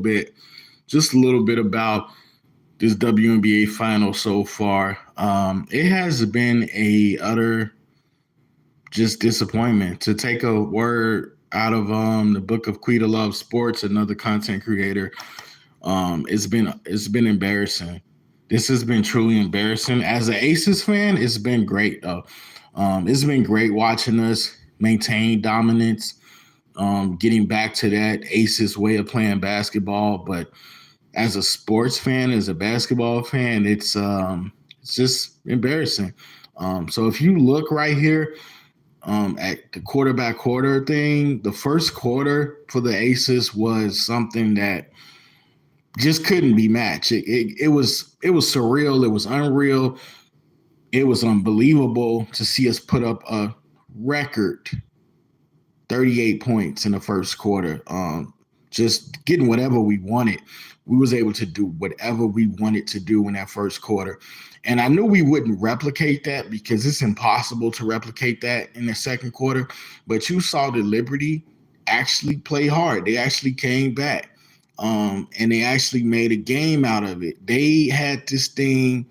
bit, just a little bit about this WNBA final so far. It has been a utter just disappointment. To take a word out of the book of Quita Love Sports, another content creator. It's been embarrassing. This has been truly embarrassing. As an Aces fan, it's been great though. It's been great watching us maintain dominance, getting back to that Aces way of playing basketball. But as a sports fan, as a basketball fan, it's just embarrassing. So if you look right here, at the quarterback quarter thing, the first quarter for the Aces was something that just couldn't be matched. It was surreal. It was unreal. It was unbelievable to see us put up a record 38 points in the first quarter. Just getting whatever we wanted. We was able to do whatever we wanted to do in that first quarter. And I knew we wouldn't replicate that because it's impossible to replicate that in the second quarter. But you saw the Liberty actually play hard. They actually came back. And they actually made a game out of it. They had this thing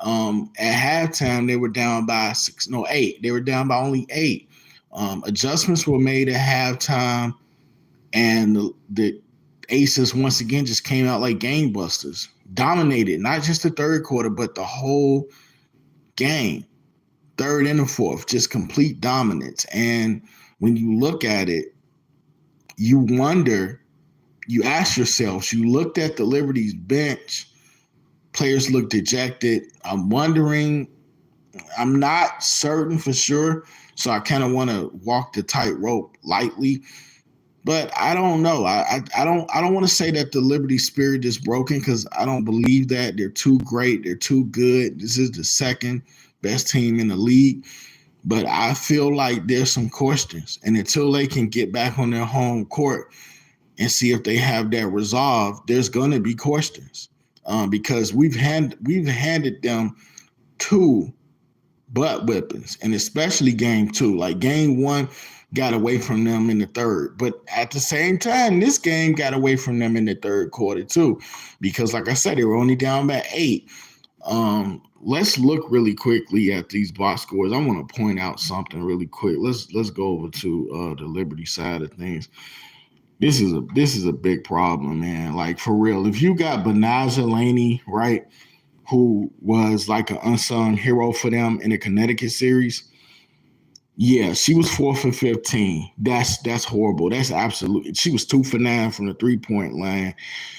at halftime. They were down by 6, no, 8. They were down by only 8. Adjustments were made at halftime, and the Aces once again just came out like gangbusters, dominated not just the third quarter, but the whole game, third and the fourth, just complete dominance. And when you look at it, you wonder, you ask yourselves, you looked at the Liberty's bench, players look dejected. I'm wondering, I'm not certain for sure, so I kind of want to walk the tightrope lightly. But I don't know. I don't want to say that the Liberty spirit is broken because I don't believe that. They're too great. They're too good. This is the second best team in the league. But I feel like there's some questions. And until they can get back on their home court and see if they have that resolve, there's going to be questions. Because we've handed them two butt whippings, and especially game two. Like game one got away from them in the third. But at the same time, this game got away from them in the third quarter too. Because like I said, they were only down by 8. Let's look really quickly at these box scores. I want to point out something really quick. Let's go over to the Liberty side of things. This is a big problem, man. Like for real. If you got Benaja Laney, right, who was like an unsung hero for them in the Connecticut series, yeah, she was 4 for 15. That's horrible. That's absolutely. She was 2 for 9 from the 3-point line.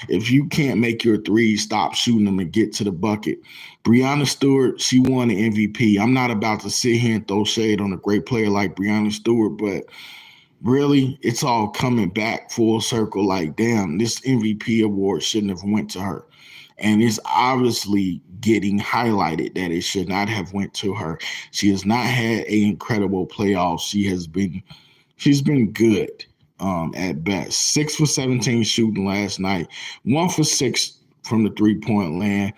If you can't make your threes, stop shooting them and get to the bucket. Breanna Stewart, she won the MVP. I'm not about to sit here and throw shade on a great player like Breanna Stewart, but really, it's all coming back full circle. Like, damn, this MVP award shouldn't have went to her. And it's obviously getting highlighted that it should not have went to her. She has not had an incredible playoff. She's been good at best. 6 for 17 shooting last night. 1 for 6 from the 3-point land.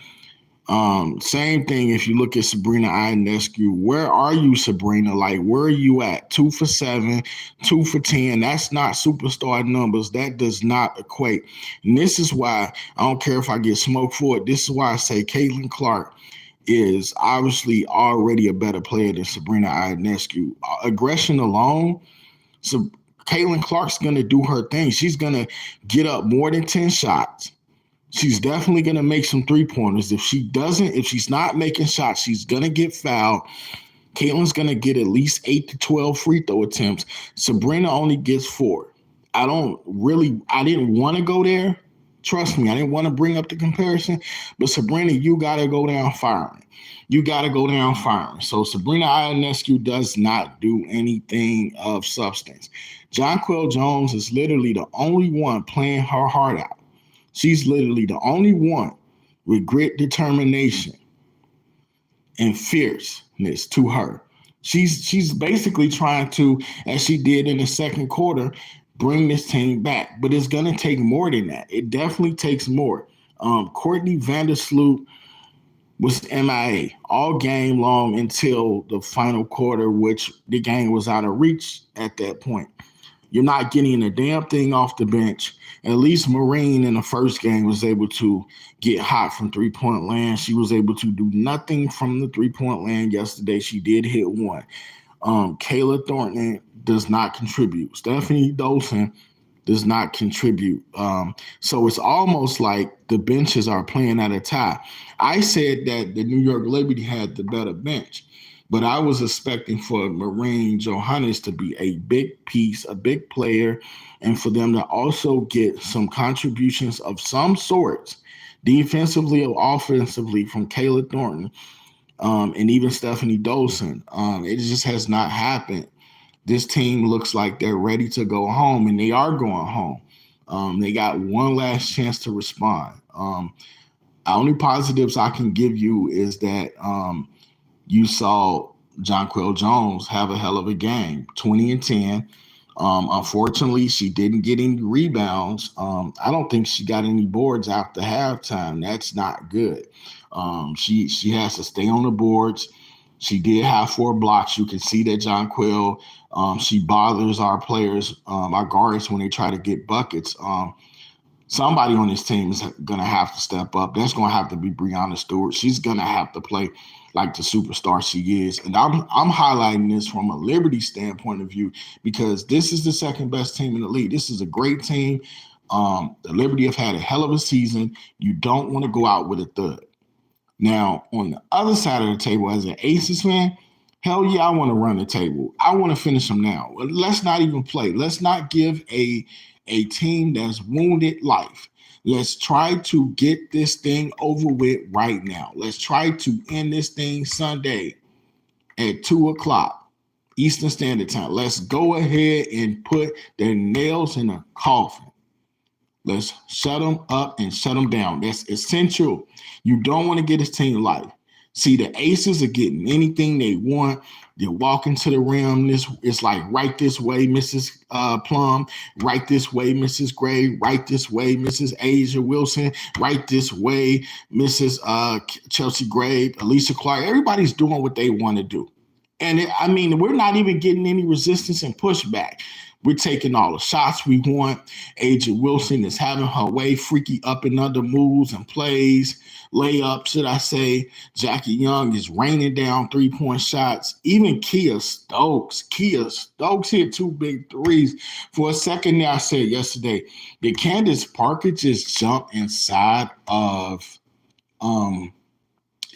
Same thing if you look at Sabrina Ionescu. Where are you, Sabrina? Like, where are you at? 2 for 7, 2 for 10. That's not superstar numbers. That does not equate. And this is why I don't care if I get smoked for it. This is why I say Caitlin Clark is obviously already a better player than Sabrina Ionescu. Aggression alone, so Caitlin Clark's going to do her thing. She's going to get up more than 10 shots. She's definitely going to make some 3-pointers. If she's not making shots, she's going to get fouled. Caitlin's going to get at least 8 to 12 free throw attempts. Sabrina only gets 4. I didn't want to go there. Trust me, I didn't want to bring up the comparison. But Sabrina, you got to go down firing. So Sabrina Ionescu does not do anything of substance. Jonquel Jones is literally the only one playing her heart out. She's literally the only one with grit, determination, and fierceness to her. She's basically trying to, as she did in the second quarter, bring this team back. But it's going to take more than that. It definitely takes more. Courtney Vandersloot was MIA all game long until the final quarter, which the game was out of reach at that point. You're not getting a damn thing off the bench. At least Marine in the first game was able to get hot from 3-point land. She was able to do nothing from the 3-point land yesterday. She did hit one. Kayla Thornton does not contribute. Stephanie Dolson does not contribute. So it's almost like the benches are playing at a tie. I said that the New York Liberty had the better bench, but I was expecting for Marine Johannes to be a big piece, a big player, and for them to also get some contributions of some sorts, defensively or offensively, from Kayla Thornton and even Stephanie Dolson. It just has not happened. This team looks like they're ready to go home, and they are going home. They got one last chance to respond. Only positives I can give you is that you saw Jonquel Jones have a hell of a game, 20 and 10. Unfortunately, she didn't get any rebounds. I don't think she got any boards after halftime. That's not good. She has to stay on the boards. She did have 4 blocks. You can see that Jonquel, she bothers our players, our guards, when they try to get buckets. Somebody on this team is going to have to step up. That's going to have to be Breanna Stewart. She's going to have to play like the superstar she is. And I'm highlighting this from a Liberty standpoint of view because this is the second best team in the league. This is a great team. The Liberty have had a hell of a season. You don't want to go out with a thud. Now, on the other side of the table, as an Aces fan, hell yeah, I want to run the table. I want to finish them now. Let's not even play. Let's not give a team that's wounded life. Let's try to get this thing over with right now. Let's try to end this thing Sunday at 2 o'clock Eastern Standard Time. Let's go ahead and put the nails in a coffin. Let's shut them up and shut them down. That's essential. You don't want to get this team life. See, the Aces are getting anything they want. They're walking to the rim. It's like right this way, Mrs. Plum. Right this way, Mrs. Gray. Right this way, Mrs. Asia Wilson. Right this way, Mrs. Chelsea Gray, Alicia Clark. Everybody's doing what they want to do. And we're not even getting any resistance and pushback. We're taking all the shots we want. Aja Wilson is having her way, freaky up and under moves and plays, layups, should I say. Jackie Young is raining down 3-point shots. Even Kia Stokes hit 2 big threes. For a second there, I said yesterday, did Candace Parker just jump inside of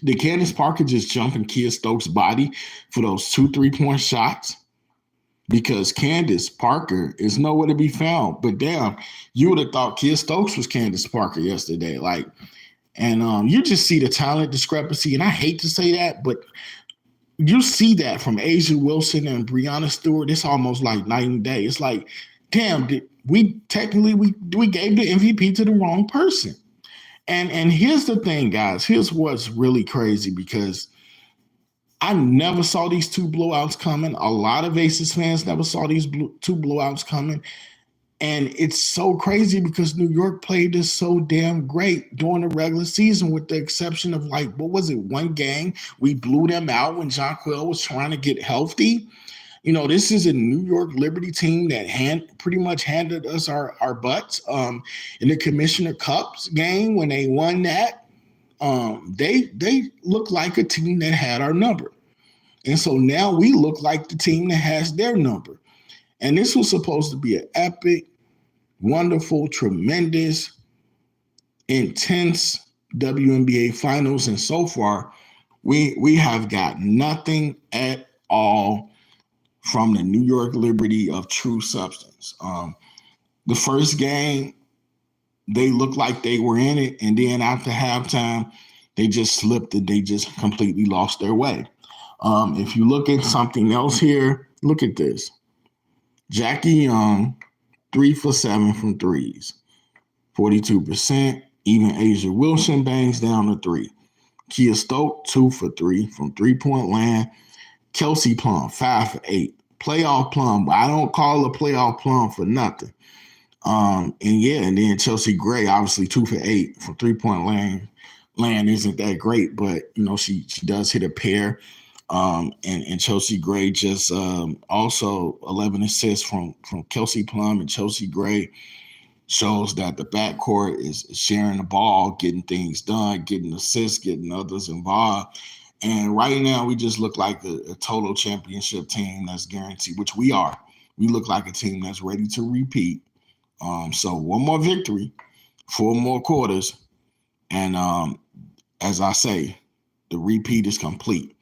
did Candace Parker just jump in Kia Stokes' body for those 2 3-point shots? Because Candace Parker is nowhere to be found. But damn, you would have thought Kia Stokes was Candace Parker yesterday. And you just see the talent discrepancy. And I hate to say that, but you see that from Asia Wilson and Breanna Stewart. It's almost like night and day. It's like, damn, we gave the MVP to the wrong person. And here's the thing, guys. Here's what's really crazy, because I never saw these 2 blowouts coming. A lot of Aces fans never saw these 2 blowouts coming. And it's so crazy because New York played this so damn great during the regular season, with the exception of, like, what was it, 1 game? We blew them out when Jonquel was trying to get healthy. This is a New York Liberty team that pretty much handed us our butts. In the Commissioner Cups game, when they won that, they look like a team that had our number. And so now we look like the team that has their number. And this was supposed to be an epic, wonderful, tremendous, intense WNBA finals. And so far, we have got nothing at all from the New York Liberty of true substance. The first game, they looked like they were in it. And then after halftime, they just slipped it. They just completely lost their way. If you look at something else here, look at this. Jackie Young, 3 for 7 from threes, 42%. Even Asia Wilson bangs down a 3. Kia Stokes, 2 for 3 from 3-point land. Kelsey Plum, 5 for 8. Playoff Plum, but I don't call her playoff Plum for nothing. And then Chelsea Gray, obviously 2 for 8 from 3-point land. Land isn't that great, but she does hit a pair. And Chelsea Gray just also 11 assists from Kelsey Plum and Chelsea Gray shows that the backcourt is sharing the ball, getting things done, getting assists, getting others involved. And right now, we just look like a total championship team that's guaranteed, which we are. We look like a team that's ready to repeat. So one more victory, 4 more quarters, and as I say, the repeat is complete.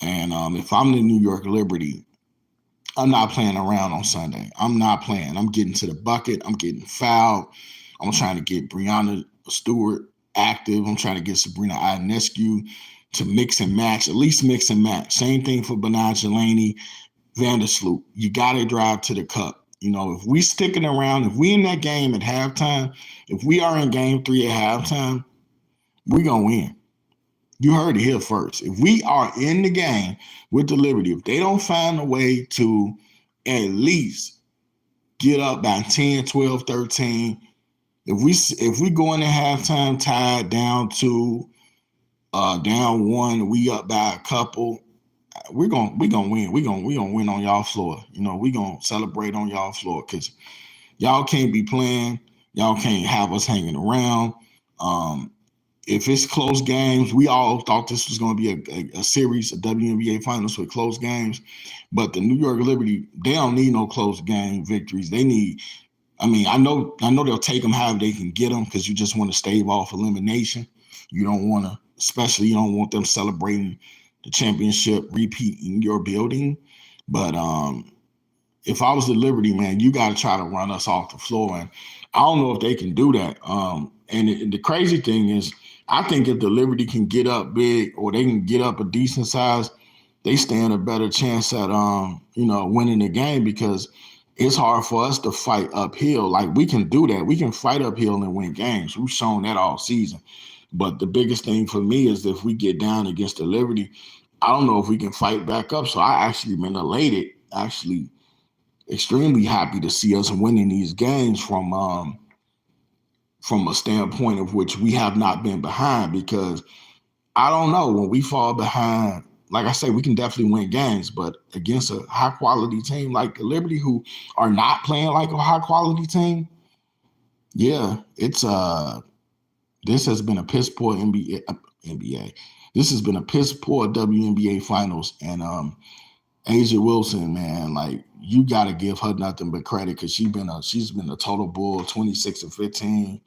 And if I'm the New York Liberty, I'm not playing around on Sunday. I'm not playing. I'm getting to the bucket. I'm getting fouled. I'm trying to get Breanna Stewart active. I'm trying to get Sabrina Ionescu to mix and match, at least mix and match. Same thing for Bernard Jelani, Vandersloot. You got to drive to the cup. You know, if we sticking around, if we in that game at halftime, if we are in game 3 at halftime, we going to win. You heard it here first. If we are in the game with the Liberty, if they don't find a way to at least get up by 10, 12, 13, if we go into halftime tied down to down 1, we up by a couple, we're gonna win. We're gonna win on y'all floor. You know, we're gonna celebrate on y'all floor because y'all can't be playing. Y'all can't have us hanging around. If it's close games, we all thought this was going to be a series of WNBA finals with close games. But the New York Liberty, they don't need no close game victories. They need, I know they'll take them however they can get them because you just want to stave off elimination. You don't want to, especially you don't want them celebrating the championship repeat in your building. But if I was the Liberty, man, you got to try to run us off the floor. And I don't know if they can do that. And the crazy thing is, I think if the Liberty can get up big or they can get up a decent size, they stand a better chance at winning the game because it's hard for us to fight uphill. Like we can do that. We can fight uphill and win games. We've shown that all season. But the biggest thing for me is if we get down against the Liberty, I don't know if we can fight back up. So I actually been elated, actually extremely happy to see us winning these games from a standpoint of which we have not been behind because I don't know when we fall behind, like I say, we can definitely win games, but against a high quality team like the Liberty who are not playing like a high quality team, yeah, it's this has been a piss poor NBA. This has been a piss poor WNBA finals and A'ja Wilson, man, like you got to give her nothing but credit because she's been a total bull, 26 and 15.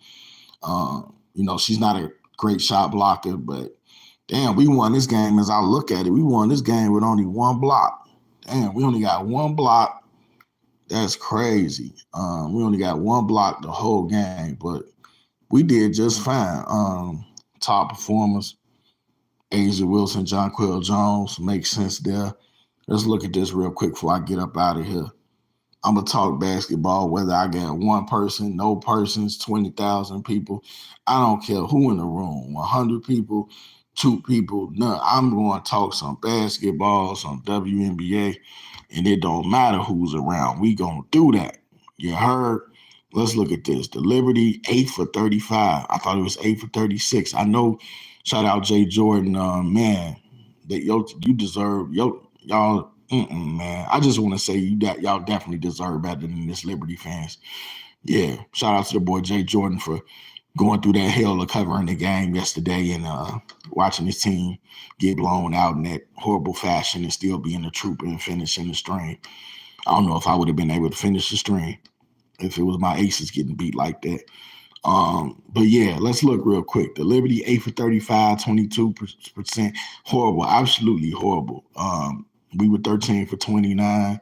She's not a great shot blocker, but damn, we won this game. As I look at it, we won this game with only 1 block. Damn, we only got 1 block. That's crazy. We only got 1 block the whole game, but we did just fine. Top performers, A'ja Wilson, Jonquel Jones, makes sense there. Let's look at this real quick before I get up out of here. I'm going to talk basketball, whether I get 1 person, no persons, 20,000 people. I don't care who in the room, 100 people, 2 people, none. I'm going to talk some basketball, some WNBA, and it don't matter who's around. We going to do that. You heard? Let's look at this. The Liberty, 8 for 35. I thought it was 8 for 36. I know, shout out Jay Jordan, man, that you deserve, y'all, man. I just want to say y'all definitely deserve better than this Liberty fans. Yeah, shout out to the boy Jay Jordan for going through that hell of covering the game yesterday and watching his team get blown out in that horrible fashion and still being a trooper and finishing the string. I don't know if I would have been able to finish the string if it was my aces getting beat like that. But yeah, let's look real quick. The Liberty, 8 for 35, 22%. Horrible, absolutely horrible. We were 13 for 29,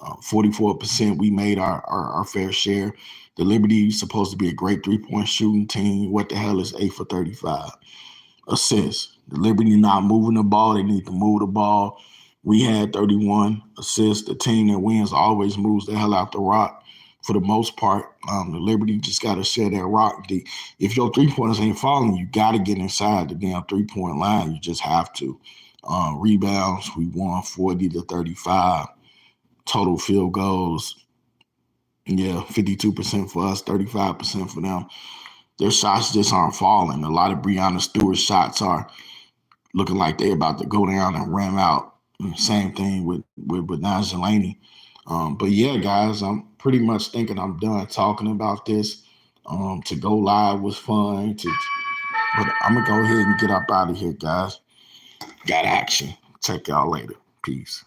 44%. We made our fair share. The Liberty is supposed to be a great 3-point shooting team. What the hell is 8 for 35? Assists. The Liberty not moving the ball. They need to move the ball. We had 31 assists. The team that wins always moves the hell out the rock for the most part. The Liberty just got to share that rock. If your 3-pointers ain't falling, you got to get inside the damn 3-point line. You just have to. Rebounds, we won 40 to 35. Total field goals, 52% for us, 35% for them. Their shots just aren't falling. A lot of Breanna Stewart's shots are looking like they're about to go down and ram out. Same thing with Najalani. But yeah, guys, I'm pretty much thinking I'm done talking about this. To go live was fun. But I'm gonna go ahead and get up out of here, guys. Got action. Check y'all later. Peace.